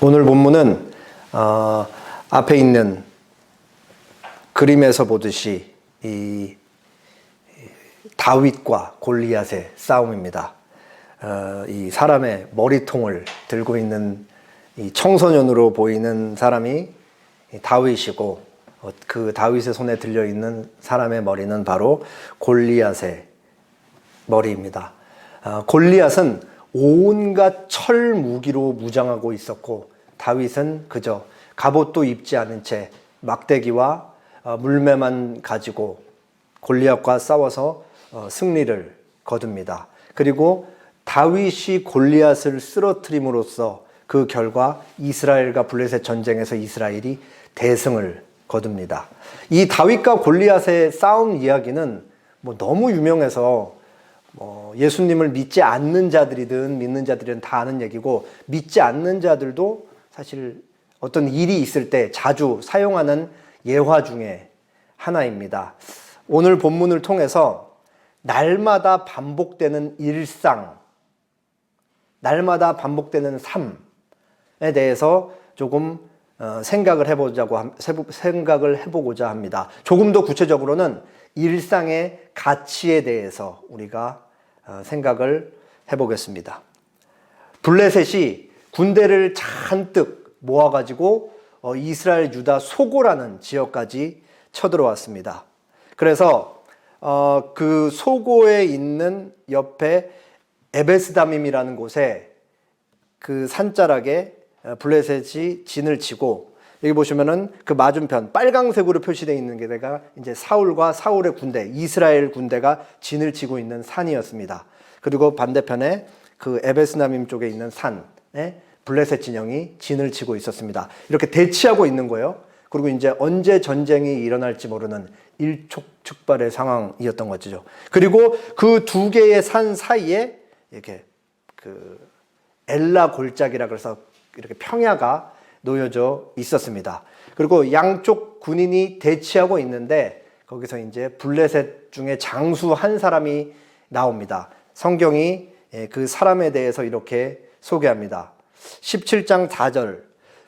오늘 본문은 앞에 있는 그림에서 보듯이 이 다윗과 골리앗의 싸움입니다. 이 사람의 머리통을 들고 있는 이 청소년으로 보이는 사람이 다윗이고, 그 다윗의 손에 들려 있는 사람의 머리는 바로 골리앗의 머리입니다. 골리앗은 온갖 철 무기로 무장하고 있었고, 다윗은 그저 갑옷도 입지 않은 채 막대기와 물매만 가지고 골리앗과 싸워서 승리를 거둡니다. 그리고 다윗이 골리앗을 쓰러뜨림으로써 그 결과 이스라엘과 블레셋 전쟁에서 이스라엘이 대승을 거둡니다. 이 다윗과 골리앗의 싸움 이야기는 너무 유명해서 예수님을 믿지 않는 자들이든 믿는 자들이든 다 아는 얘기고, 믿지 않는 자들도 사실 어떤 일이 있을 때 자주 사용하는 예화 중에 하나입니다. 오늘 본문을 통해서 날마다 반복되는 일상, 날마다 반복되는 삶에 대해서 조금 생각을 해보고자 합니다. 조금 더 구체적으로는 일상의 가치에 대해서 우리가 생각을 해보겠습니다. 블레셋이 군대를 잔뜩 모아가지고 이스라엘 유다 소고라는 지역까지 쳐들어왔습니다. 그래서 그 소고에 있는 옆에 에베스다밈이라는 곳에 그 산자락에 블레셋이 진을 치고, 여기 보시면은 그 맞은편 빨강색으로 표시되어 있는 게 내가 이제 사울과 사울의 군대, 이스라엘 군대가 진을 치고 있는 산이었습니다. 그리고 반대편에 그 에베스다밈 쪽에 있는 산에 블레셋 진영이 진을 치고 있었습니다. 이렇게 대치하고 있는 거예요. 그리고 이제 언제 전쟁이 일어날지 모르는 일촉즉발의 상황이었던 거죠. 그리고 그 두 개의 산 사이에 이렇게 그 엘라 골짜기라 그래서 이렇게 평야가 놓여져 있었습니다. 그리고 양쪽 군인이 대치하고 있는데, 거기서 이제 블레셋 중에 장수 한 사람이 나옵니다. 성경이 그 사람에 대해서 이렇게 소개합니다. 17장 4절,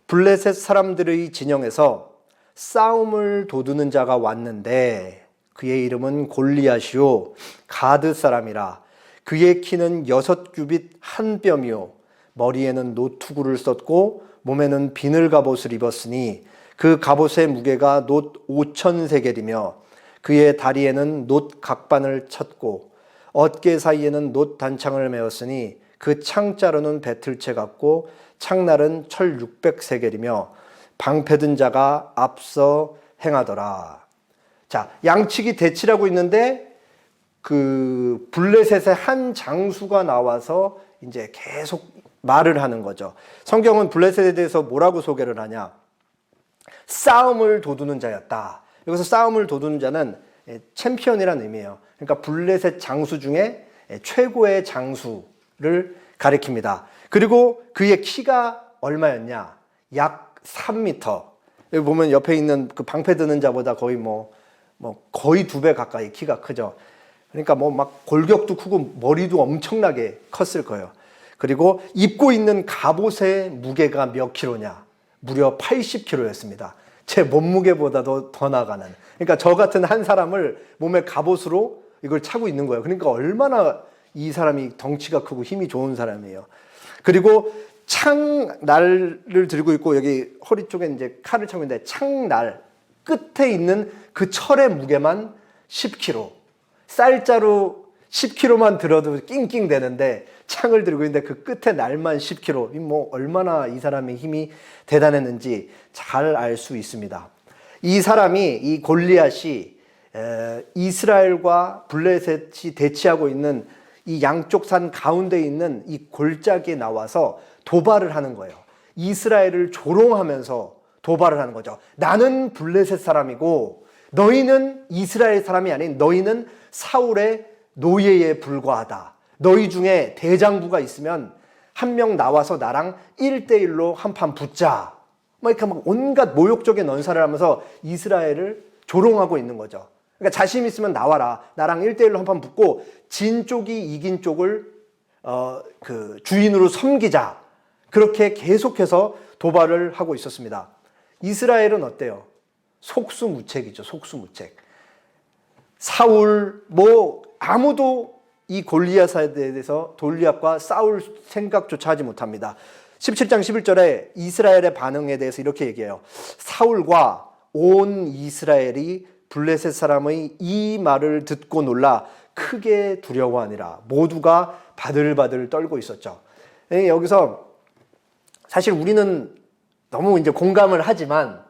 블레셋 사람들의 진영에서 싸움을 도두는 자가 왔는데 그의 이름은 골리앗이요 가드 사람이라. 그의 키는 6규빗 한 뼘이요 머리에는 노투구를 썼고 몸에는 비늘 갑옷을 입었으니 그 갑옷의 무게가 놋 5,000세겔이며 그의 다리에는 놋 각반을 쳤고 어깨 사이에는 놋 단창을 메었으니 그 창자루는 배틀채 같고 창날은 철 600세겔이며 방패든 자가 앞서 행하더라. 자, 양측이 대치하고 있는데 그 블레셋의 한 장수가 나와서 이제 계속 말을 하는 거죠. 성경은 블레셋에 대해서 뭐라고 소개를 하냐? 싸움을 도두는 자였다. 여기서 싸움을 도두는 자는 챔피언이라는 의미예요. 그러니까 블레셋 장수 중에 최고의 장수를 가리킵니다. 그리고 그의 키가 얼마였냐? 약 3m. 여기 보면 옆에 있는 그 방패 드는 자보다 거의 거의 2배 가까이 키가 크죠. 그러니까 막 골격도 크고 머리도 엄청나게 컸을 거예요. 그리고 입고 있는 갑옷의 무게가 몇 킬로냐? 무려 80킬로였습니다. 제 몸무게보다도 더 나가는. 그러니까 저 같은 한 사람을 몸에 갑옷으로 이걸 차고 있는 거예요. 그러니까 얼마나 이 사람이 덩치가 크고 힘이 좋은 사람이에요. 그리고 창날을 들고 있고, 여기 허리 쪽에 이제 칼을 차고 있는데 창날 끝에 있는 그 철의 무게만 10kg. 쌀자루 10kg만 들어도 낑낑 되는데 창을 들고 있는데 그 끝에 날만 10kg. 얼마나 이 사람의 힘이 대단했는지 잘 알 수 있습니다. 이 사람이, 이 골리앗이 이스라엘과 블레셋이 대치하고 있는 이 양쪽 산 가운데 있는 이 골짜기에 나와서 도발을 하는 거예요. 이스라엘을 조롱하면서 도발을 하는 거죠. 나는 블레셋 사람이고 너희는 이스라엘 사람이 아닌 너희는 사울의 노예에 불과하다. 너희 중에 대장부가 있으면 한 명 나와서 나랑 1대1로 한판 붙자. 이렇게 온갖 모욕적인 언사를 하면서 이스라엘을 조롱하고 있는 거죠. 그러니까 자신 있으면 나와라. 나랑 1대1로 한판 붙고 진 쪽이 이긴 쪽을 그 주인으로 섬기자. 그렇게 계속해서 도발을 하고 있었습니다. 이스라엘은 어때요? 속수무책이죠. 속수무책. 사울 아무도 이 골리앗에 대해서 골리앗과 싸울 생각조차 하지 못합니다. 17장 11절에 이스라엘의 반응에 대해서 이렇게 얘기해요. 사울과 온 이스라엘이 블레셋 사람의 이 말을 듣고 놀라 크게 두려워하니라. 모두가 바들바들 떨고 있었죠. 여기서 사실 우리는 너무 이제 공감을 하지만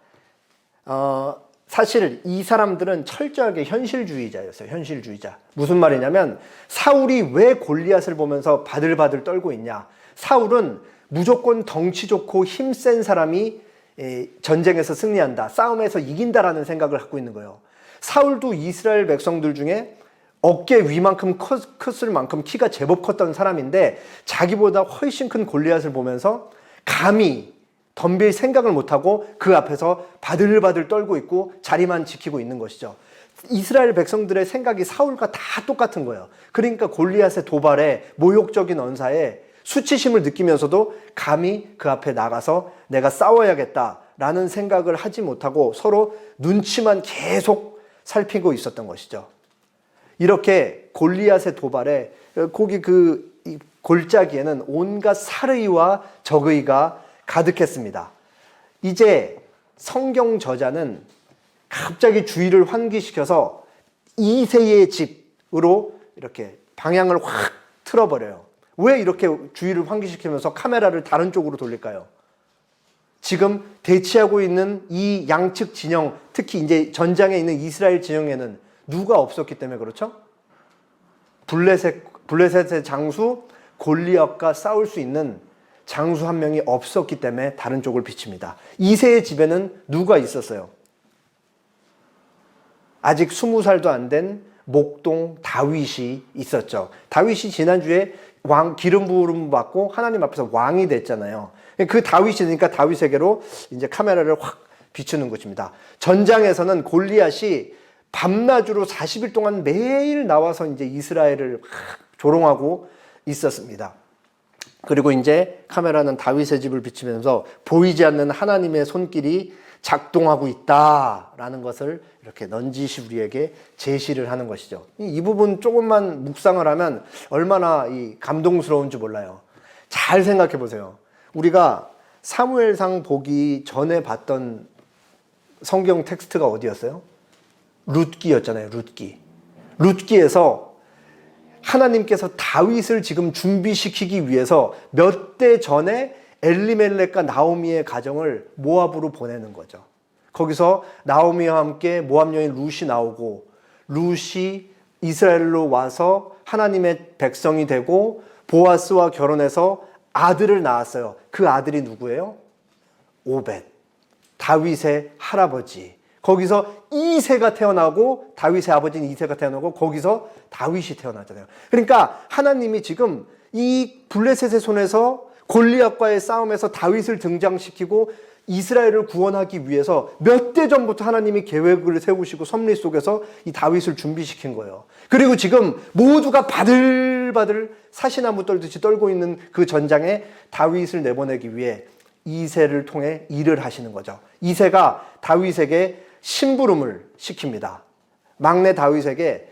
사실 이 사람들은 철저하게 현실주의자였어요. 현실주의자. 무슨 말이냐면 사울이 왜 골리앗을 보면서 바들바들 떨고 있냐. 사울은 무조건 덩치 좋고 힘센 사람이 전쟁에서 승리한다. 싸움에서 이긴다라는 생각을 갖고 있는 거예요. 사울도 이스라엘 백성들 중에 어깨 위만큼 컸을 만큼 키가 제법 컸던 사람인데 자기보다 훨씬 큰 골리앗을 보면서 감히 덤빌 생각을 못하고 그 앞에서 바들바들 떨고 있고 자리만 지키고 있는 것이죠. 이스라엘 백성들의 생각이 사울과 다 똑같은 거예요. 그러니까 골리앗의 도발에 모욕적인 언사에 수치심을 느끼면서도 감히 그 앞에 나가서 내가 싸워야겠다라는 생각을 하지 못하고 서로 눈치만 계속 살피고 있었던 것이죠. 이렇게 골리앗의 도발에 거기 이 골짜기에는 온갖 살의와 적의가 가득했습니다. 이제 성경 저자는 갑자기 주의를 환기시켜서 이새의 집으로 이렇게 방향을 확 틀어버려요. 왜 이렇게 주의를 환기시키면서 카메라를 다른 쪽으로 돌릴까요? 지금 대치하고 있는 이 양측 진영, 특히 이제 전장에 있는 이스라엘 진영에는 누가 없었기 때문에 그렇죠? 블레셋의 장수 골리앗과 싸울 수 있는 장수 한 명이 없었기 때문에 다른 쪽을 비칩니다. 이새의 집에는 누가 있었어요? 아직 20살도 안 된 목동 다윗이 있었죠. 다윗이 지난주에 기름 부음 받고 하나님 앞에서 왕이 됐잖아요. 그 다윗이니까 다윗에게로 이제 카메라를 확 비추는 것입니다. 전장에서는 골리앗이 밤낮으로 40일 동안 매일 나와서 이제 이스라엘을 조롱하고 있었습니다. 그리고 이제 카메라는 다윗의 집을 비추면서 보이지 않는 하나님의 손길이 작동하고 있다라는 것을 이렇게 넌지시 우리에게 제시를 하는 것이죠. 이 부분 조금만 묵상을 하면 얼마나 감동스러운지 몰라요. 잘 생각해 보세요. 우리가 사무엘상 보기 전에 봤던 성경 텍스트가 어디였어요? 룻기였잖아요. 룻기에서 하나님께서 다윗을 지금 준비시키기 위해서 몇 대 전에 엘리멜렉과 나오미의 가정을 모압으로 보내는 거죠. 거기서 나오미와 함께 모압 여인 룻이 나오고 룻이 이스라엘로 와서 하나님의 백성이 되고 보아스와 결혼해서 아들을 낳았어요. 그 아들이 누구예요? 오벳, 다윗의 할아버지. 거기서 이새가 태어나고 다윗의 아버지는 이새가 태어나고 거기서 다윗이 태어나잖아요. 그러니까 하나님이 지금 이 블레셋의 손에서 골리앗과의 싸움에서 다윗을 등장시키고 이스라엘을 구원하기 위해서 몇 대 전부터 하나님이 계획을 세우시고 섭리 속에서 이 다윗을 준비시킨 거예요. 그리고 지금 모두가 바들바들 사시나무 떨듯이 떨고 있는 그 전장에 다윗을 내보내기 위해 이새를 통해 일을 하시는 거죠. 이새가 다윗에게 심부름을 시킵니다. 막내 다윗에게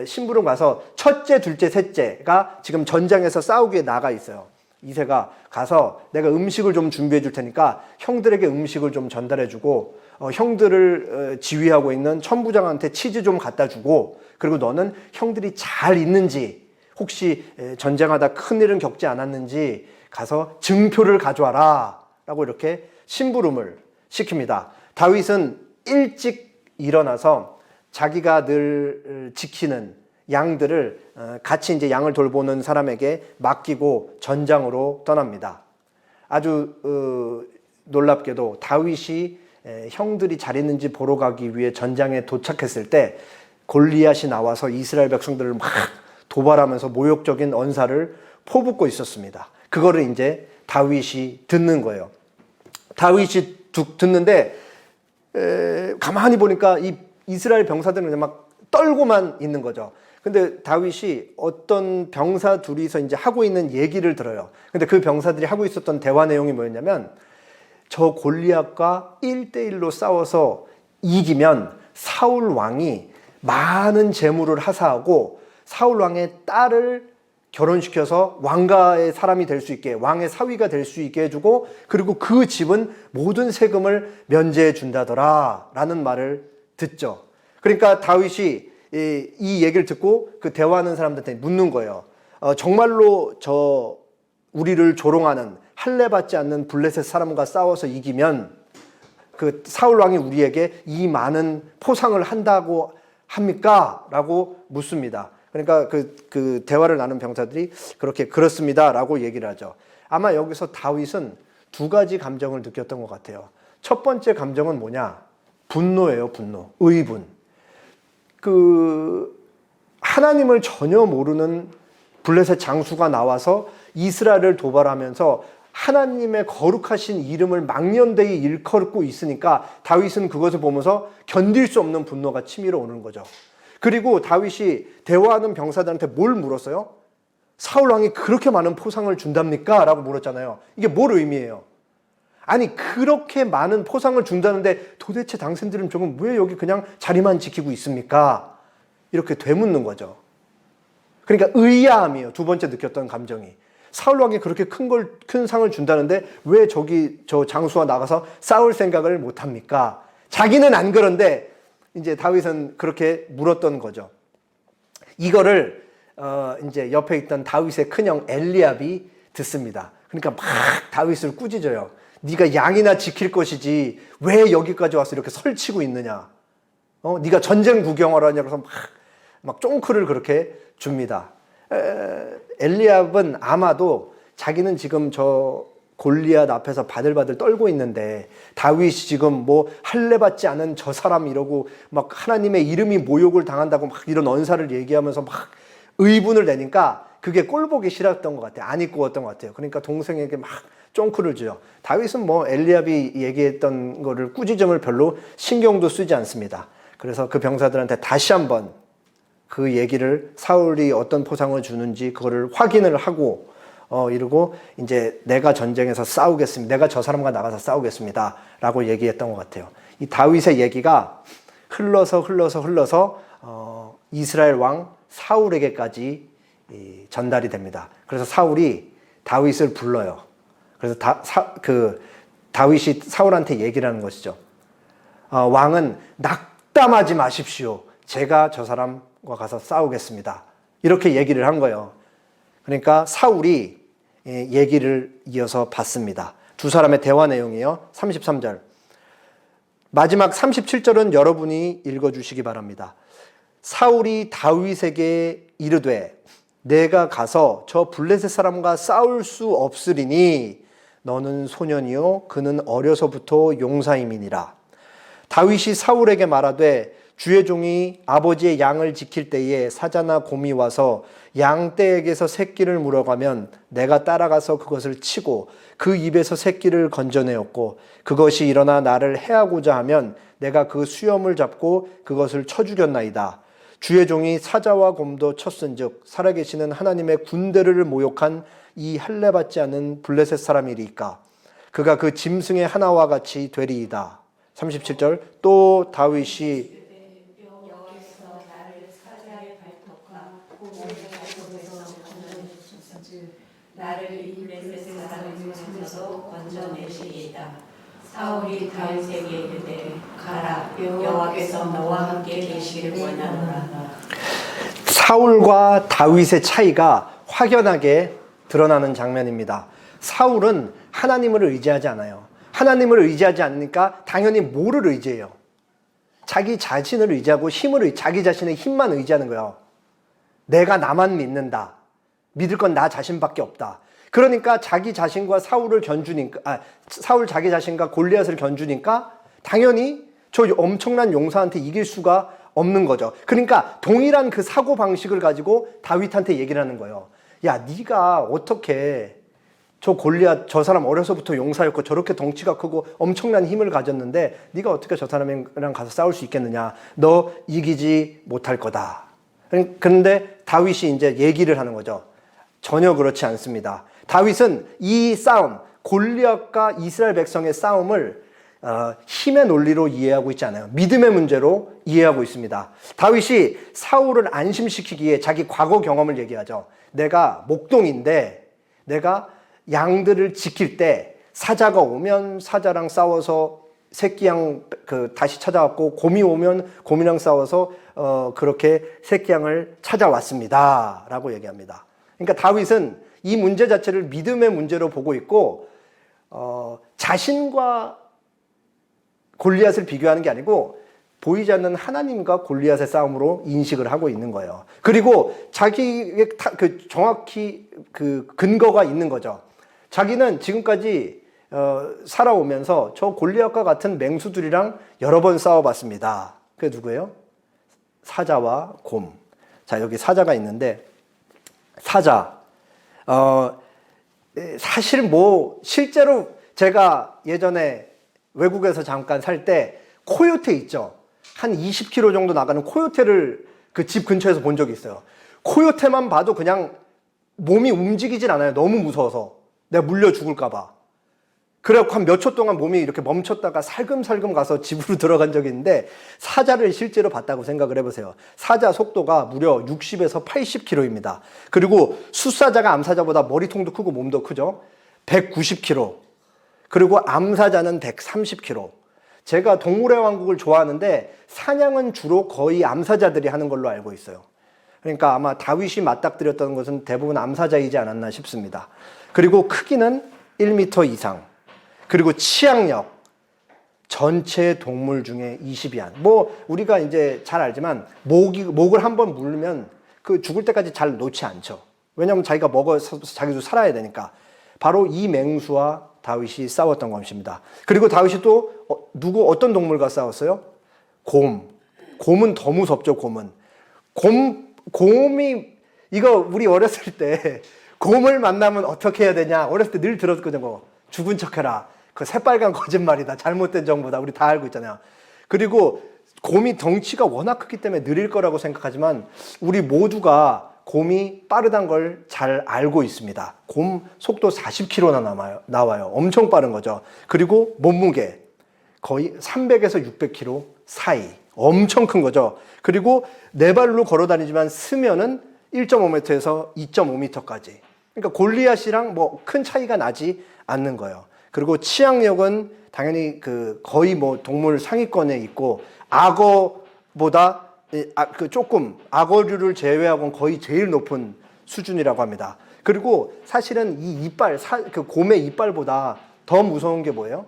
심부름 가서 첫째, 둘째, 셋째가 지금 전장에서 싸우기 위해 나가 있어요. 이새가 가서 내가 음식을 좀 준비해 줄 테니까 형들에게 음식을 좀 전달해 주고 형들을 지휘하고 있는 천부장한테 치즈 좀 갖다 주고 그리고 너는 형들이 잘 있는지 혹시 전쟁하다 큰일은 겪지 않았는지 가서 증표를 가져와라 라고 이렇게 심부름을 시킵니다. 다윗은 일찍 일어나서 자기가 늘 지키는 양들을 같이 이제 양을 돌보는 사람에게 맡기고 전장으로 떠납니다. 아주 놀랍게도 다윗이 형들이 잘 있는지 보러 가기 위해 전장에 도착했을 때 골리앗이 나와서 이스라엘 백성들을 막 도발하면서 모욕적인 언사를 퍼붓고 있었습니다. 그거를 이제 다윗이 듣는 거예요. 다윗이 듣는데 가만히 보니까 이 이스라엘 병사들은 막 떨고만 있는 거죠. 근데 다윗이 어떤 병사 둘이서 이제 하고 있는 얘기를 들어요. 근데 그 병사들이 하고 있었던 대화 내용이 뭐였냐면, 저 골리앗과 1대1로 싸워서 이기면 사울 왕이 많은 재물을 하사하고 사울 왕의 딸을 결혼시켜서 왕가의 사람이 될 수 있게, 왕의 사위가 될 수 있게 해주고, 그리고 그 집은 모든 세금을 면제해 준다더라 라는 말을 듣죠. 그러니까 다윗이 이 얘기를 듣고 그 대화하는 사람들한테 묻는 거예요. 정말로 우리를 조롱하는 할례 받지 않는 블레셋 사람과 싸워서 이기면 그 사울 왕이 우리에게 이 많은 포상을 한다고 합니까? 라고 묻습니다. 그러니까 그 대화를 나눈 병사들이 그렇습니다 라고 얘기를 하죠. 아마 여기서 다윗은 두 가지 감정을 느꼈던 것 같아요. 첫 번째 감정은 뭐냐? 분노예요, 분노. 의분. 하나님을 전혀 모르는 블레셋 장수가 나와서 이스라엘을 도발하면서 하나님의 거룩하신 이름을 망년되이 일컬고 있으니까 다윗은 그것을 보면서 견딜 수 없는 분노가 치밀어 오는 거죠. 그리고 다윗이 대화하는 병사들한테 뭘 물었어요? 사울 왕이 그렇게 많은 포상을 준답니까? 라고 물었잖아요. 이게 뭘 의미해요? 아니, 그렇게 많은 포상을 준다는데 도대체 당신들은 조금 왜 여기 그냥 자리만 지키고 있습니까? 이렇게 되묻는 거죠. 그러니까 의아함이에요. 두 번째 느꼈던 감정이. 사울 왕이 그렇게 큰 상을 준다는데 왜 저 장수와 나가서 싸울 생각을 못 합니까? 자기는 안 그런데 이제 다윗은 그렇게 물었던 거죠. 이거를 이제 옆에 있던 다윗의 큰형 엘리압이 듣습니다. 그러니까 막 다윗을 꾸짖어요. 네가 양이나 지킬 것이지 왜 여기까지 와서 이렇게 설치고 있느냐? 네가 전쟁 구경하러 하냐고 해서 막 쫑크를 그렇게 줍니다. 엘리압은 아마도 자기는 지금 저 골리앗 앞에서 바들바들 떨고 있는데 다윗이 지금 뭐 할례 받지 않은 저 사람 이러고 막 하나님의 이름이 모욕을 당한다고 막 이런 언사를 얘기하면서 막 의분을 내니까 그게 꼴보기 싫었던 것 같아요. 안 이끄웠던 것 같아요. 그러니까 동생에게 막 쫑크를 줘요. 다윗은 뭐 엘리압이 얘기했던 거를 꾸짖음을 별로 신경도 쓰지 않습니다. 그래서 그 병사들한테 다시 한번 그 얘기를 사울이 어떤 포상을 주는지 그거를 확인을 하고 이러고 이제 내가 전쟁에서 싸우겠습니다. 내가 저 사람과 나가서 싸우겠습니다. 라고 얘기했던 것 같아요. 이 다윗의 얘기가 흘러서 이스라엘 왕 사울에게까지 전달이 됩니다. 그래서 사울이 다윗을 불러요. 그래서 다윗이 사울한테 얘기를 하는 것이죠. 왕은 낙담하지 마십시오. 제가 저 사람과 가서 싸우겠습니다. 이렇게 얘기를 한 거예요. 그러니까 사울이 얘기를 이어서 받습니다. 두 사람의 대화 내용이에요. 33절. 마지막 37절은 여러분이 읽어주시기 바랍니다. 사울이 다윗에게 이르되 내가 가서 저 블레셋 사람과 싸울 수 없으리니 너는 소년이요 그는 어려서부터 용사임이니라. 다윗이 사울에게 말하되 주의 종이 아버지의 양을 지킬 때에 사자나 곰이 와서 양떼에게서 새끼를 물어가면 내가 따라가서 그것을 치고 그 입에서 새끼를 건져내었고 그것이 일어나 나를 해하고자 하면 내가 그 수염을 잡고 그것을 쳐 죽였나이다. 주의 종이 사자와 곰도 쳤은즉 살아계시는 하나님의 군대를 모욕한 이 할례 받지 않은 블레셋 사람이리까 그가 그 짐승의 하나와 같이 되리이다. 37절. 또 다윗이 나를 이 블레셋 사람의 손에서 건져내시리이다. 사울이 다윗에게 이르되 가라 여호와께서 너와 함께 계시기를 원하노라. 사울과 다윗의 차이가 확연하게 드러나는 장면입니다. 사울은 하나님을 의지하지 않아요. 하나님을 의지하지 않으니까 당연히 뭐를 의지해요? 자기 자신을 의지하고 자기 자신의 힘만 의지하는 거예요. 내가 나만 믿는다. 믿을 건 나 자신밖에 없다. 그러니까 자기 자신과 사울 자기 자신과 골리앗을 견주니까 당연히 저 엄청난 용사한테 이길 수가 없는 거죠. 그러니까 동일한 그 사고 방식을 가지고 다윗한테 얘기를 하는 거예요. 야, 네가 어떻게 저 골리앗 저 사람 어려서부터 용사였고 저렇게 덩치가 크고 엄청난 힘을 가졌는데 네가 어떻게 저 사람이랑 가서 싸울 수 있겠느냐? 너 이기지 못할 거다. 그런데 다윗이 이제 얘기를 하는 거죠. 전혀 그렇지 않습니다. 다윗은 이 싸움, 골리앗과 이스라엘 백성의 싸움을 힘의 논리로 이해하고 있지 않아요. 믿음의 문제로 이해하고 있습니다. 다윗이 사울을 안심시키기 위해 자기 과거 경험을 얘기하죠. 내가 목동인데 내가 양들을 지킬 때 사자가 오면 사자랑 싸워서 새끼 양 다시 찾아왔고 곰이 오면 곰이랑 싸워서 그렇게 새끼 양을 찾아왔습니다 라고 얘기합니다. 그러니까 다윗은 이 문제 자체를 믿음의 문제로 보고 있고 자신과 골리앗을 비교하는 게 아니고 보이지 않는 하나님과 골리앗의 싸움으로 인식을 하고 있는 거예요. 그리고 자기의 정확히 근거가 있는 거죠. 자기는 지금까지 살아오면서 저 골리앗과 같은 맹수들이랑 여러 번 싸워봤습니다. 그게 누구예요? 사자와 곰. 자, 여기 사자가 있는데 사자. 사실 뭐 실제로 제가 예전에 외국에서 잠깐 살 때 코요테 있죠. 한 20km 정도 나가는 코요테를 그 집 근처에서 본 적이 있어요. 코요테만 봐도 그냥 몸이 움직이질 않아요. 너무 무서워서. 내가 물려 죽을까 봐. 그래갖고 한 몇 초 동안 몸이 이렇게 멈췄다가 살금살금 가서 집으로 들어간 적이 있는데 사자를 실제로 봤다고 생각을 해보세요. 사자 속도가 무려 60에서 80km입니다. 그리고 숫사자가 암사자보다 머리통도 크고 몸도 크죠. 190km. 그리고 암사자는 130km. 제가 동물의 왕국을 좋아하는데 사냥은 주로 거의 암사자들이 하는 걸로 알고 있어요. 그러니까 아마 다윗이 맞닥뜨렸던 것은 대부분 암사자이지 않았나 싶습니다. 그리고 크기는 1m 이상. 그리고 치악력. 전체 동물 중에 20위안. 뭐 우리가 이제 잘 알지만 목을 한번 물면 그 죽을 때까지 잘 놓지 않죠. 왜냐하면 자기가 먹어서 자기도 살아야 되니까. 바로 이 맹수와 다윗이 싸웠던 것입니다. 그리고 다윗이 또 어떤 동물과 싸웠어요? 곰. 곰은 더 무섭죠. 곰이 이거 우리 어렸을 때 곰을 만나면 어떻게 해야 되냐? 어렸을 때 늘 들었거든요. 죽은 척해라. 그 새빨간 거짓말이다. 잘못된 정보다. 우리 다 알고 있잖아요. 그리고 곰이 덩치가 워낙 크기 때문에 느릴 거라고 생각하지만 우리 모두가 곰이 빠르다는 걸 잘 알고 있습니다. 곰 속도 40km나 나와요. 엄청 빠른 거죠. 그리고 몸무게 거의 300에서 600kg 사이. 엄청 큰 거죠. 그리고 네 발로 걸어 다니지만 스면은 1.5m에서 2.5m까지. 그러니까 골리앗이랑 뭐 큰 차이가 나지 않는 거예요. 그리고 치악력은 당연히 거의 뭐 동물 상위권에 있고 악어보다 조금 악어류를 제외하고는 거의 제일 높은 수준이라고 합니다. 그리고 사실은 이 이빨, 곰의 이빨보다 더 무서운 게 뭐예요?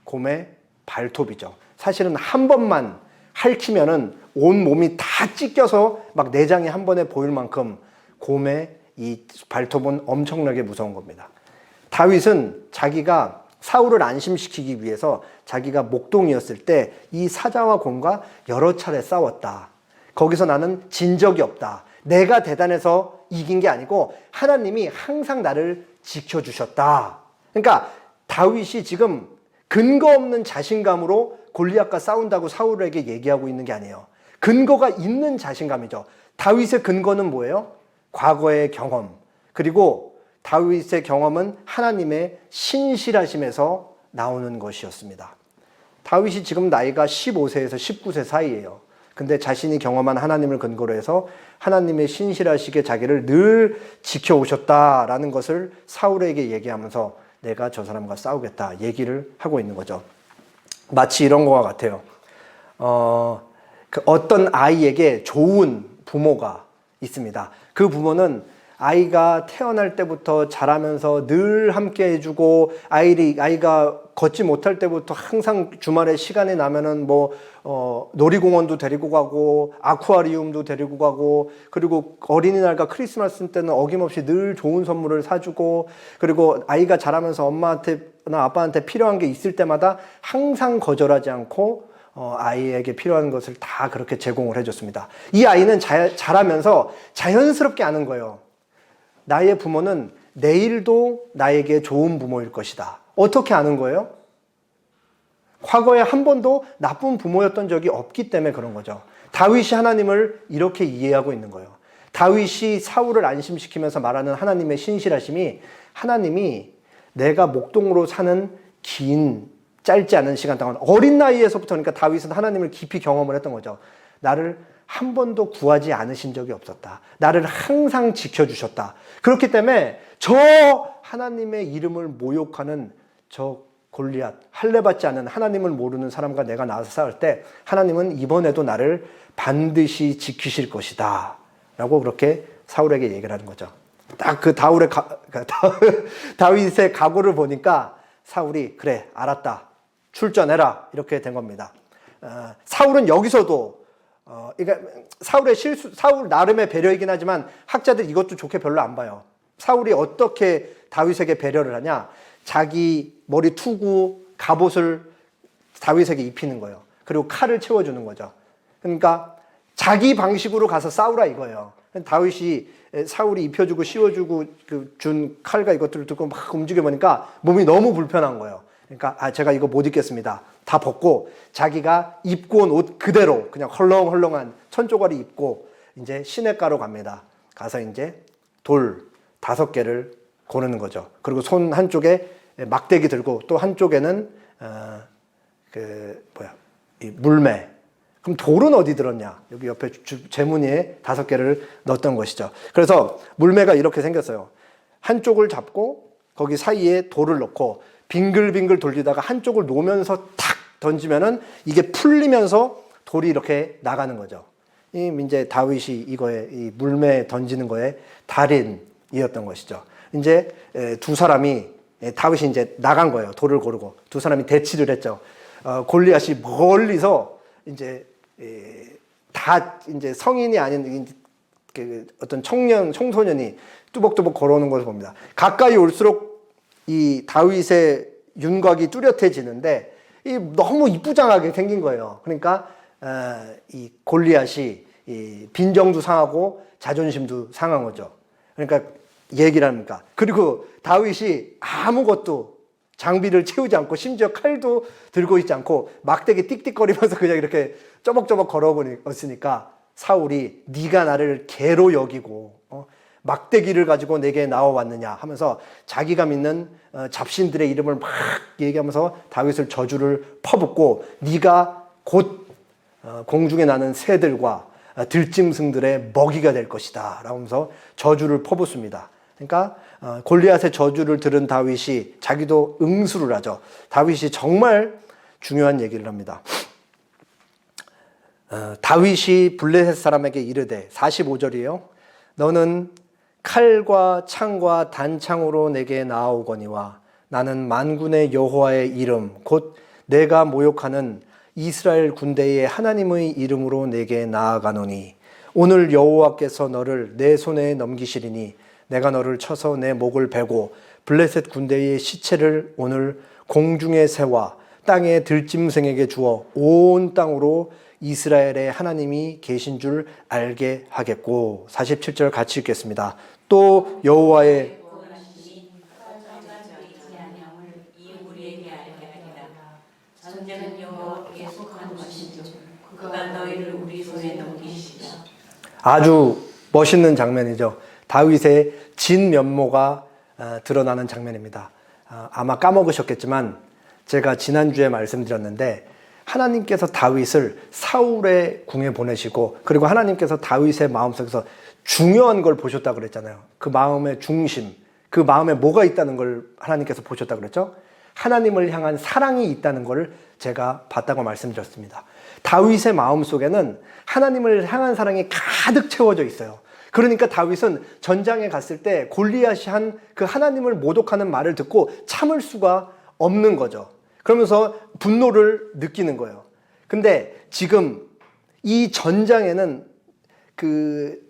곰의 발톱이죠. 사실은 한 번만 핥히면은 온 몸이 다 찢겨서 막 내장이 한 번에 보일 만큼 곰의 이 발톱은 엄청나게 무서운 겁니다. 다윗은 자기가 사울을 안심시키기 위해서 자기가 목동이었을 때 이 사자와 곰과 여러 차례 싸웠다. 거기서 나는 진 적이 없다. 내가 대단해서 이긴 게 아니고 하나님이 항상 나를 지켜주셨다. 그러니까 다윗이 지금 근거 없는 자신감으로 골리앗과 싸운다고 사울에게 얘기하고 있는 게 아니에요. 근거가 있는 자신감이죠. 다윗의 근거는 뭐예요? 과거의 경험. 그리고 다윗의 경험은 하나님의 신실하심에서 나오는 것이었습니다. 다윗이 지금 나이가 15세에서 19세 사이예요. 근데 자신이 경험한 하나님을 근거로 해서 하나님의 신실하시게 자기를 늘 지켜오셨다라는 것을 사울에게 얘기하면서 내가 저 사람과 싸우겠다 얘기를 하고 있는 거죠. 마치 이런 거와 같아요. 어떤 아이에게 좋은 부모가 있습니다. 그 부모는 아이가 태어날 때부터 자라면서 늘 함께 해주고 아이가 걷지 못할 때부터 항상 주말에 시간이 나면은 놀이공원도 데리고 가고 아쿠아리움도 데리고 가고 그리고 어린이날과 크리스마스 때는 어김없이 늘 좋은 선물을 사주고 그리고 아이가 자라면서 엄마한테나 아빠한테 필요한 게 있을 때마다 항상 거절하지 않고 아이에게 필요한 것을 다 그렇게 제공을 해줬습니다. 이 아이는 자라면서 자연스럽게 아는 거예요. 나의 부모는 내일도 나에게 좋은 부모일 것이다. 어떻게 아는 거예요? 과거에 한 번도 나쁜 부모였던 적이 없기 때문에 그런 거죠. 다윗이 하나님을 이렇게 이해하고 있는 거예요. 다윗이 사울을 안심시키면서 말하는 하나님의 신실하심이 하나님이 내가 목동으로 사는 짧지 않은 시간 동안 어린 나이에서부터 그러니까 다윗은 하나님을 깊이 경험을 했던 거죠. 나를 한 번도 구하지 않으신 적이 없었다. 나를 항상 지켜주셨다. 그렇기 때문에 저 하나님의 이름을 모욕하는 저 골리앗, 할례받지 않은 하나님을 모르는 사람과 내가 나와서 싸울 때 하나님은 이번에도 나를 반드시 지키실 것이다. 라고 그렇게 사울에게 얘기를 하는 거죠. 딱 그 다윗의 각오를 보니까 사울이 그래 알았다. 출전해라. 이렇게 된 겁니다. 사울은 여기서도 그러니까 사울 나름의 배려이긴 하지만 학자들 이것도 좋게 별로 안 봐요. 사울이 어떻게 다윗에게 배려를 하냐? 자기 머리 투구 갑옷을 다윗에게 입히는 거예요. 그리고 칼을 채워주는 거죠. 그러니까 자기 방식으로 가서 싸우라 이거예요. 다윗이 사울이 입혀주고 씌워주고 준 칼과 이것들을 듣고 막 움직여보니까 몸이 너무 불편한 거예요. 그러니까 제가 이거 못 입겠습니다. 다 벗고 자기가 입고 온 옷 그대로 그냥 헐렁헐렁한 천조가리 입고 이제 시냇가로 갑니다. 가서 이제 돌 5개를 고르는 거죠. 그리고 손 한쪽에 막대기 들고 또 한쪽에는 이 물매. 그럼 돌은 어디 들었냐? 여기 옆에 제무니에 5개를 넣었던 것이죠. 그래서 물매가 이렇게 생겼어요. 한쪽을 잡고 거기 사이에 돌을 넣고 빙글빙글 돌리다가 한쪽을 놓으면서 탁 던지면은 이게 풀리면서 돌이 이렇게 나가는 거죠. 이제 다윗이 이 물매 던지는 거에 달인이었던 것이죠. 이제 두 사람이 다윗이 이제 나간 거예요. 돌을 고르고 두 사람이 대치를 했죠. 골리앗이 멀리서 이제 다 이제 성인이 아닌 어떤 청소년이 뚜벅뚜벅 걸어오는 것을 봅니다. 가까이 올수록 이 다윗의 윤곽이 뚜렷해지는데 이 너무 이쁘장하게 생긴 거예요. 그러니까 이 골리앗이 이 빈정도 상하고 자존심도 상한 거죠. 그러니까 얘기를 합니까? 그리고 다윗이 아무것도 장비를 채우지 않고 심지어 칼도 들고 있지 않고 막대기 띡띡거리면서 그냥 이렇게 쪼벅쪼벅 걸어버렸으니까 사울이 네가 나를 개로 여기고 막대기를 가지고 내게 나와왔느냐 하면서 자기가 믿는 잡신들의 이름을 막 얘기하면서 다윗을 저주를 퍼붓고 네가 곧 공중에 나는 새들과 들짐승들의 먹이가 될 것이다 라면서 저주를 퍼붓습니다. 그러니까 골리앗의 저주를 들은 다윗이 자기도 응수를 하죠. 다윗이 정말 중요한 얘기를 합니다. 다윗이 블레셋 사람에게 이르되 45절이에요. 너는 칼과 창과 단창으로 내게 나아오거니와 나는 만군의 여호와의 이름 곧 내가 모욕하는 이스라엘 군대의 하나님의 이름으로 내게 나아가노니 오늘 여호와께서 너를 내 손에 넘기시리니 내가 너를 쳐서 내 목을 베고 블레셋 군대의 시체를 오늘 공중의 새와 땅의 들짐승에게 주어 온 땅으로 이스라엘의 하나님이 계신 줄 알게 하겠고 47절 같이 읽겠습니다. 또 여호와의 전쟁은 여호와께 속한 것이죠. 그가 너희를 우리 손에 넘기시리라. 아주 멋있는 장면이죠. 다윗의 진면모가 드러나는 장면입니다. 아마 까먹으셨겠지만 제가 지난주에 말씀드렸는데 하나님께서 다윗을 사울의 궁에 보내시고 그리고 하나님께서 다윗의 마음속에서 중요한 걸 보셨다고 그랬잖아요. 그 마음의 중심, 그 마음에 뭐가 있다는 걸 하나님께서 보셨다고 그랬죠. 하나님을 향한 사랑이 있다는 걸 제가 봤다고 말씀드렸습니다. 다윗의 마음속에는 하나님을 향한 사랑이 가득 채워져 있어요. 그러니까 다윗은 전장에 갔을 때 골리앗이 한 그 하나님을 모독하는 말을 듣고 참을 수가 없는 거죠. 그러면서 분노를 느끼는 거예요. 근데 지금 이 전장에는 그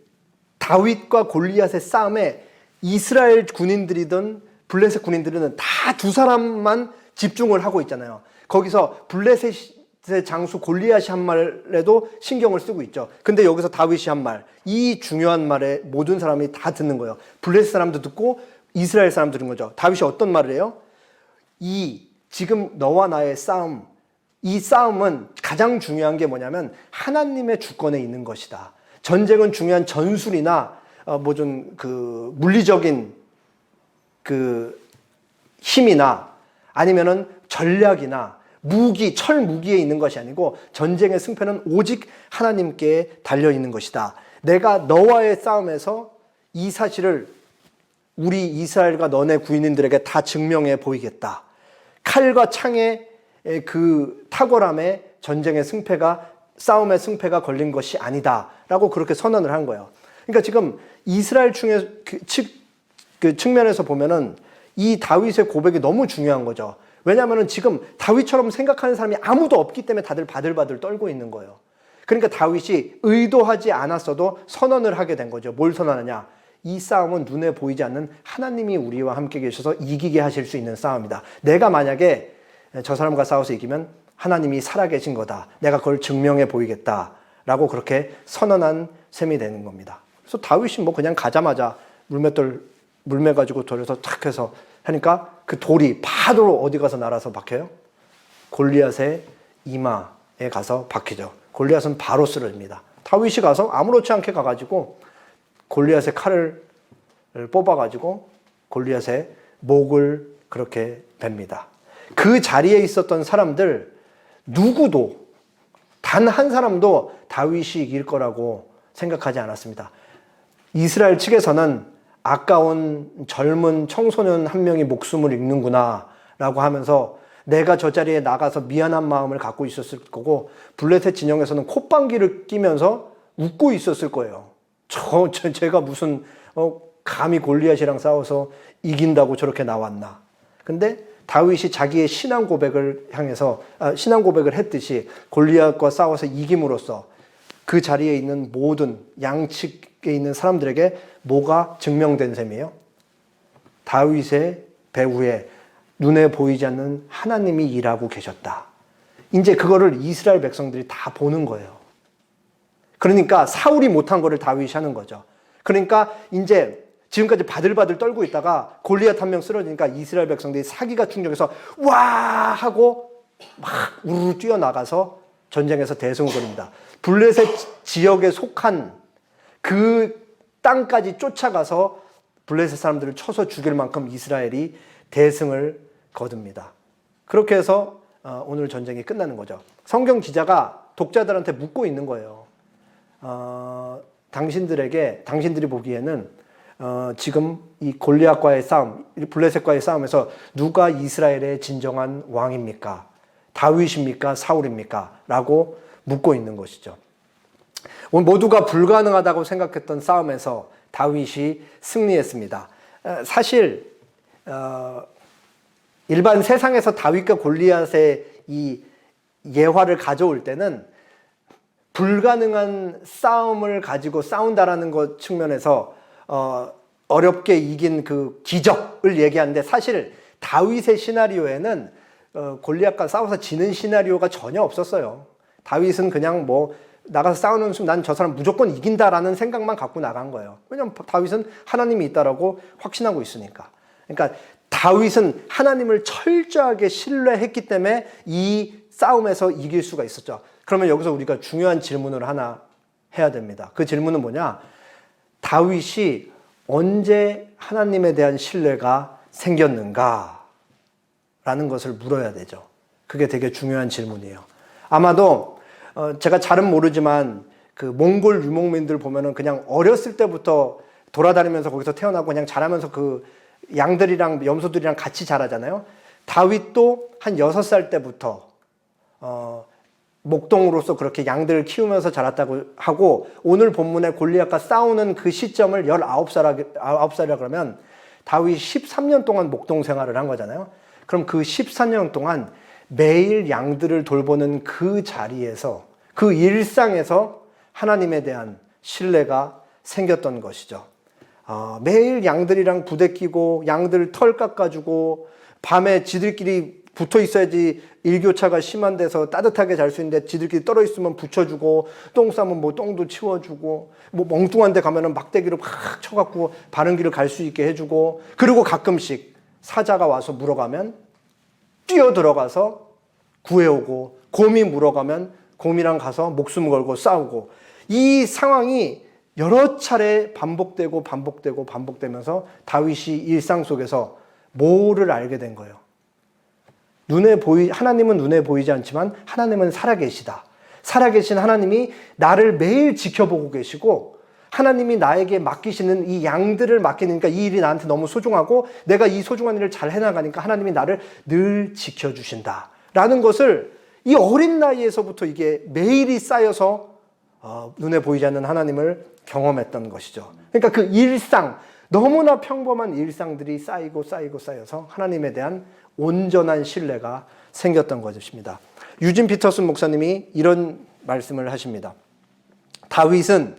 다윗과 골리앗의 싸움에 이스라엘 군인들이든 블레셋 군인들은 다 두 사람만 집중을 하고 있잖아요. 거기서 블레셋의 장수 골리앗이 한 말에도 신경을 쓰고 있죠. 근데 여기서 다윗이 한 말, 이 중요한 말에 모든 사람이 다 듣는 거예요. 블레셋 사람도 듣고 이스라엘 사람도 듣는 거죠. 다윗이 어떤 말을 해요? 지금 너와 나의 싸움, 이 싸움은 가장 중요한 게 뭐냐면 하나님의 주권에 있는 것이다. 전쟁은 중요한 전술이나 뭐 좀 그 물리적인 그 힘이나 아니면은 전략이나 무기, 철 무기에 있는 것이 아니고 전쟁의 승패는 오직 하나님께 달려 있는 것이다. 내가 너와의 싸움에서 이 사실을 우리 이스라엘과 너네 구인들에게 다 증명해 보이겠다. 칼과 창의 그 탁월함에 전쟁의 승패가, 싸움의 승패가 걸린 것이 아니다라고 그렇게 선언을 한 거예요. 그러니까 지금 이스라엘 측면에서 보면은 이 다윗의 고백이 너무 중요한 거죠. 왜냐하면 지금 다윗처럼 생각하는 사람이 아무도 없기 때문에 다들 바들바들 떨고 있는 거예요. 그러니까 다윗이 의도하지 않았어도 선언을 하게 된 거죠. 뭘 선언하냐? 이 싸움은 눈에 보이지 않는 하나님이 우리와 함께 계셔서 이기게 하실 수 있는 싸움이다. 내가 만약에 저 사람과 싸워서 이기면 하나님이 살아계신 거다. 내가 그걸 증명해 보이겠다라고 그렇게 선언한 셈이 되는 겁니다. 그래서 다윗이 뭐 그냥 가자마자 물매 가지고 돌려서 탁 해서 하니까 그 돌이 파도로 어디 가서 날아서 박혀요? 골리앗의 이마에 가서 박히죠. 골리앗은 바로 쓰러집니다. 다윗이 가서 아무렇지 않게 가가지고 골리앗의 칼을 뽑아가지고 골리앗의 목을 그렇게 뱁니다. 그 자리에 있었던 사람들 누구도 단 한 사람도 다윗이 이길 거라고 생각하지 않았습니다. 이스라엘 측에서는 아까운 젊은 청소년 한 명이 목숨을 잃는구나 라고 하면서 내가 저 자리에 나가서 미안한 마음을 갖고 있었을 거고, 블레셋 진영에서는 콧방귀를 끼면서 웃고 있었을 거예요. 제가 무슨 감히 골리앗이랑 싸워서 이긴다고 저렇게 나왔나. 근데 다윗이 자기의 신앙 고백을 향해서 신앙 고백을 했듯이 골리앗과 싸워서 이김으로써 그 자리에 있는 모든 양측에 있는 사람들에게 뭐가 증명된 셈이에요? 다윗의 배후에 눈에 보이지 않는 하나님이 일하고 계셨다. 이제 그거를 이스라엘 백성들이 다 보는 거예요. 그러니까 사울이 못한 거를 다윗이 하는 거죠. 그러니까 이제 지금까지 바들바들 떨고 있다가 골리앗 한 명 쓰러지니까 이스라엘 백성들이 사기가 충족해서 와 하고 막 우르르 뛰어나가서 전쟁에서 대승을 거립니다. 블레셋 지역에 속한 그 땅까지 쫓아가서 블레셋 사람들을 쳐서 죽일 만큼 이스라엘이 대승을 거둡니다. 그렇게 해서 오늘 전쟁이 끝나는 거죠. 성경 기자가 독자들한테 묻고 있는 거예요. 당신들이 보기에는 지금 이 골리앗과의 싸움, 블레셋과의 싸움에서 누가 이스라엘의 진정한 왕입니까? 다윗입니까? 사울입니까? 라고 묻고 있는 것이죠. 오늘 모두가 불가능하다고 생각했던 싸움에서 다윗이 승리했습니다. 사실 일반 세상에서 다윗과 골리앗의 이 예화를 가져올 때는 불가능한 싸움을 가지고 싸운다라는 것 측면에서 어렵게 이긴 그 기적을 얘기하는데, 사실 다윗의 시나리오에는 골리앗과 싸워서 지는 시나리오가 전혀 없었어요. 다윗은 그냥 뭐 나가서 싸우는 순간 난 저 사람 무조건 이긴다라는 생각만 갖고 나간 거예요. 왜냐하면 다윗은 하나님이 있다라고 확신하고 있으니까. 그러니까 다윗은 하나님을 철저하게 신뢰했기 때문에 이 싸움에서 이길 수가 있었죠. 그러면 여기서 우리가 중요한 질문을 하나 해야 됩니다. 그 질문은 뭐냐? 다윗이 언제 하나님에 대한 신뢰가 생겼는가? 라는 것을 물어야 되죠. 그게 되게 중요한 질문이에요. 아마도 제가 잘은 모르지만 그 몽골 유목민들 보면은 그냥 어렸을 때부터 돌아다니면서 거기서 태어나고 그냥 자라면서 그 양들이랑 염소들이랑 같이 자라잖아요. 다윗도 한 6살 때부터 목동으로서 그렇게 양들을 키우면서 자랐다고 하고, 오늘 본문에 골리앗과 싸우는 그 시점을 19살이라 그러면 다윗이 13년 동안 목동 생활을 한 거잖아요. 그럼 그 14년 동안 매일 양들을 돌보는 그 자리에서, 그 일상에서 하나님에 대한 신뢰가 생겼던 것이죠. 매일 양들이랑 부대끼고 양들 털 깎아주고 밤에 지들끼리 붙어 있어야지 일교차가 심한 데서 따뜻하게 잘 수 있는데 지들끼리 떨어 있으면 붙여주고, 똥 싸면 뭐 똥도 치워주고, 뭐 멍뚱한 데 가면은 막대기로 막 쳐갖고 바른 길을 갈 수 있게 해주고, 그리고 가끔씩 사자가 와서 물어가면 뛰어 들어가서 구해오고, 곰이 물어가면 곰이랑 가서 목숨 걸고 싸우고, 이 상황이 여러 차례 반복되면서 다윗이 일상 속에서 뭐를 알게 된 거예요? 하나님은 눈에 보이지 않지만 하나님은 살아계시다. 살아계신 하나님이 나를 매일 지켜보고 계시고, 하나님이 나에게 맡기시는 이 양들을 맡기니까 이 일이 나한테 너무 소중하고, 내가 이 소중한 일을 잘 해나가니까 하나님이 나를 늘 지켜주신다 라는 것을 이 어린 나이에서부터 이게 매일이 쌓여서 눈에 보이지 않는 하나님을 경험했던 것이죠. 그러니까 그 일상, 너무나 평범한 일상들이 쌓여서 하나님에 대한 온전한 신뢰가 생겼던 것입니다. 유진 피터슨 목사님이 이런 말씀을 하십니다. 다윗은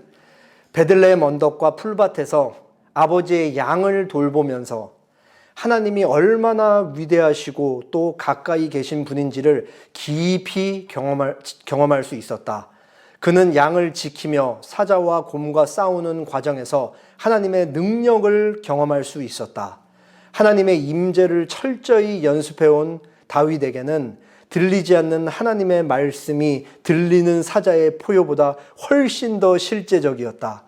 베들레헴 언덕과 풀밭에서 아버지의 양을 돌보면서 하나님이 얼마나 위대하시고 또 가까이 계신 분인지를 깊이 경험할 수 있었다. 그는 양을 지키며 사자와 곰과 싸우는 과정에서 하나님의 능력을 경험할 수 있었다. 하나님의 임재를 철저히 연습해온 다윗에게는 들리지 않는 하나님의 말씀이 들리는 사자의 포효보다 훨씬 더 실제적이었다.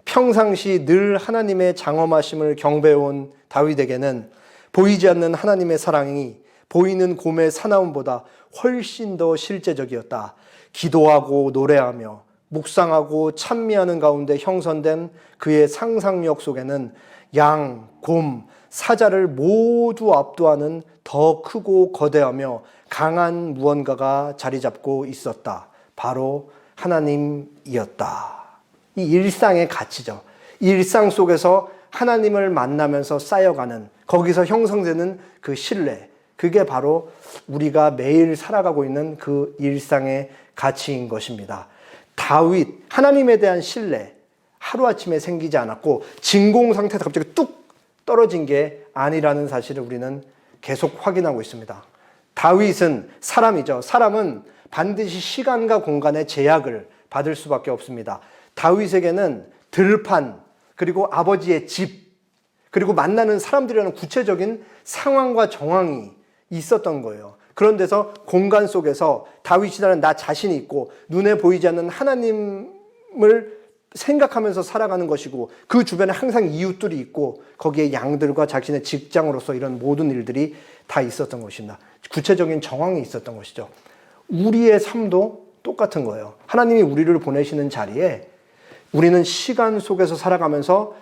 평상시 늘 하나님의 장엄하심을 경배해온 다윗에게는 보이지 않는 하나님의 사랑이 보이는 곰의 사나움보다 훨씬 더 실제적이었다. 기도하고 노래하며 묵상하고 찬미하는 가운데 형성된 그의 상상력 속에는 양, 곰, 사자를 모두 압도하는 더 크고 거대하며 강한 무언가가 자리 잡고 있었다. 바로 하나님이었다. 이 일상의 가치죠. 일상 속에서 하나님을 만나면서 쌓여가는, 거기서 형성되는 그 신뢰, 그게 바로 우리가 매일 살아가고 있는 그 일상의 가치인 것입니다. 다윗, 하나님에 대한 신뢰, 하루아침에 생기지 않았고 진공 상태에서 갑자기 뚝 떨어진 게 아니라는 사실을 우리는 계속 확인하고 있습니다. 다윗은 사람이죠. 사람은 반드시 시간과 공간의 제약을 받을 수밖에 없습니다. 다윗에게는 들판, 그리고 아버지의 집, 그리고 만나는 사람들이라는 구체적인 상황과 정황이 있었던 거예요. 그런 데서 공간 속에서 다윗이라는 나 자신이 있고 눈에 보이지 않는 하나님을 생각하면서 살아가는 것이고, 그 주변에 항상 이웃들이 있고 거기에 양들과 자신의 직장으로서 이런 모든 일들이 다 있었던 것입니다. 구체적인 정황이 있었던 것이죠. 우리의 삶도 똑같은 거예요. 하나님이 우리를 보내시는 자리에 우리는 시간 속에서 살아가면서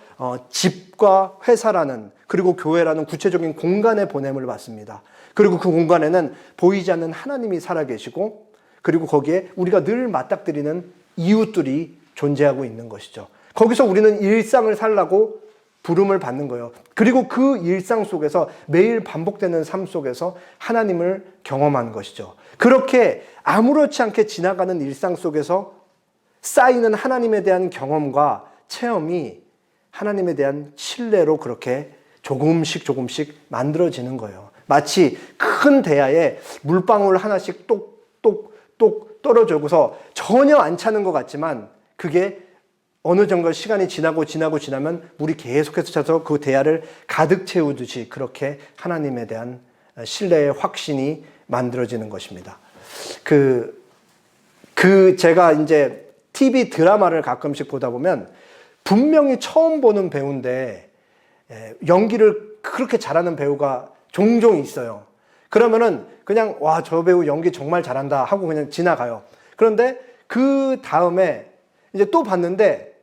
집과 회사라는, 그리고 교회라는 구체적인 공간에 보냄을 받습니다. 그리고 그 공간에는 보이지 않는 하나님이 살아계시고, 그리고 거기에 우리가 늘 맞닥뜨리는 이웃들이 존재하고 있는 것이죠. 거기서 우리는 일상을 살라고 부름을 받는 거예요. 그리고 그 일상 속에서 매일 반복되는 삶 속에서 하나님을 경험하는 것이죠. 그렇게 아무렇지 않게 지나가는 일상 속에서 쌓이는 하나님에 대한 경험과 체험이 하나님에 대한 신뢰로 그렇게 조금씩 만들어지는 거예요. 마치 큰 대야에 물방울 하나씩 똑똑똑 떨어져서 전혀 안 차는 것 같지만, 그게 어느 정도 시간이 지나면 물이 계속해서 차서 그 대야를 가득 채우듯이 그렇게 하나님에 대한 신뢰의 확신이 만들어지는 것입니다. 제가 이제 TV 드라마를 가끔씩 보다 보면 분명히 처음 보는 배우인데 연기를 그렇게 잘하는 배우가 종종 있어요. 그러면은 그냥 와, 저 배우 연기 정말 잘한다 하고 그냥 지나가요. 그런데 그 다음에 이제 또 봤는데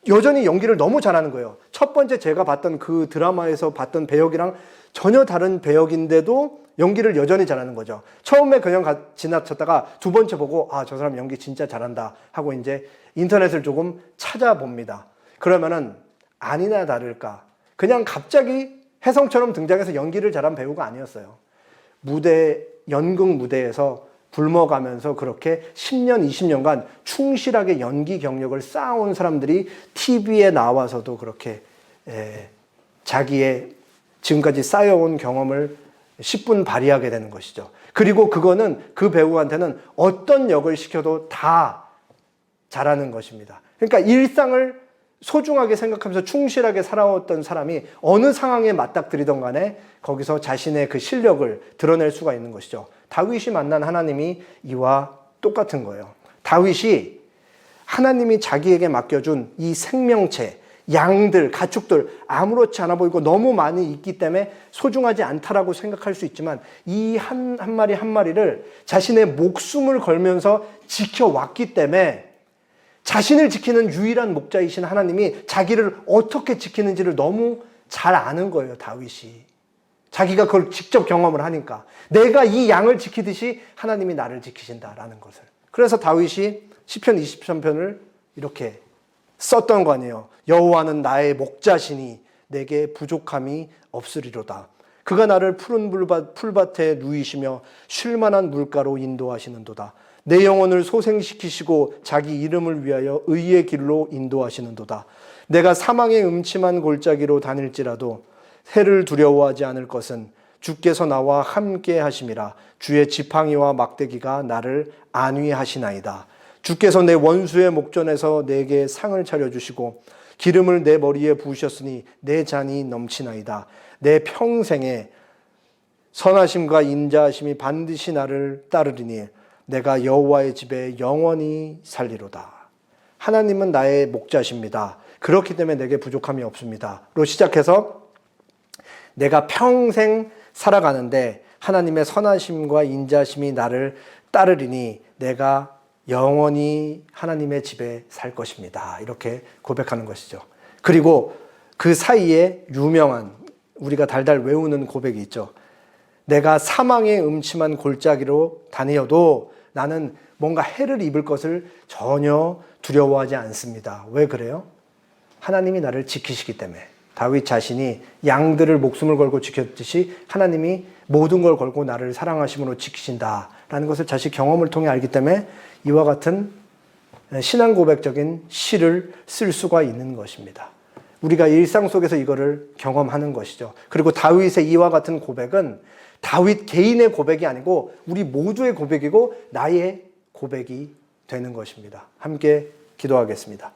여전히 연기를 너무 잘하는 거예요. 첫 번째 제가 봤던 그 드라마에서 봤던 배역이랑 전혀 다른 배역인데도 연기를 여전히 잘하는 거죠. 처음에 그냥 지나쳤다가 두 번째 보고 아, 저 사람 연기 진짜 잘한다 하고 이제 인터넷을 조금 찾아봅니다. 그러면은 아니나 다를까 그냥 갑자기 혜성처럼 등장해서 연기를 잘한 배우가 아니었어요. 연극 무대에서 굶어가면서 그렇게 10년, 20년간 충실하게 연기 경력을 쌓아온 사람들이 TV에 나와서도 그렇게 자기의 지금까지 쌓여온 경험을 10분 발휘하게 되는 것이죠. 그리고 그거는 그 배우한테는 어떤 역을 시켜도 다 잘하는 것입니다. 그러니까 일상을 소중하게 생각하면서 충실하게 살아왔던 사람이 어느 상황에 맞닥뜨리던 간에 거기서 자신의 그 실력을 드러낼 수가 있는 것이죠. 다윗이 만난 하나님이 이와 똑같은 거예요. 다윗이 하나님이 자기에게 맡겨준 이 생명체, 양들, 가축들 아무렇지 않아 보이고 너무 많이 있기 때문에 소중하지 않다라고 생각할 수 있지만 이 한 마리 한 마리를 자신의 목숨을 걸면서 지켜왔기 때문에 자신을 지키는 유일한 목자이신 하나님이 자기를 어떻게 지키는지를 너무 잘 아는 거예요, 다윗이. 자기가 그걸 직접 경험을 하니까. 내가 이 양을 지키듯이 하나님이 나를 지키신다라는 것을. 그래서 다윗이 시편 23편을 이렇게 썼던 거 아니에요. 여호와는 나의 목자시니 내게 부족함이 없으리로다. 그가 나를 푸른 풀밭에 누이시며 쉴만한 물가로 인도하시는도다. 내 영혼을 소생시키시고 자기 이름을 위하여 의의 길로 인도하시는도다. 내가 사망의 음침한 골짜기로 다닐지라도 해를 두려워하지 않을 것은 주께서 나와 함께 하심이라. 주의 지팡이와 막대기가 나를 안위하시나이다. 주께서 내 원수의 목전에서 내게 상을 차려주시고 기름을 내 머리에 부으셨으니 내 잔이 넘치나이다. 내 평생에 선하심과 인자하심이 반드시 나를 따르리니 내가 여호와의 집에 영원히 살리로다. 하나님은 나의 목자십니다. 그렇기 때문에 내게 부족함이 없습니다. 로 시작해서 내가 평생 살아가는데 하나님의 선하심과 인자심이 나를 따르리니 내가 영원히 하나님의 집에 살 것입니다. 이렇게 고백하는 것이죠. 그리고 그 사이에 유명한 우리가 달달 외우는 고백이 있죠. 내가 사망의 음침한 골짜기로 다니어도 나는 뭔가 해를 입을 것을 전혀 두려워하지 않습니다. 왜 그래요? 하나님이 나를 지키시기 때문에. 다윗 자신이 양들을 목숨을 걸고 지켰듯이 하나님이 모든 걸 걸고 나를 사랑하심으로 지키신다라는 것을 자신 경험을 통해 알기 때문에 이와 같은 신앙 고백적인 시를 쓸 수가 있는 것입니다. 우리가 일상 속에서 이거를 경험하는 것이죠. 그리고 다윗의 이와 같은 고백은 다윗 개인의 고백이 아니고 우리 모두의 고백이고 나의 고백이 되는 것입니다. 함께 기도하겠습니다.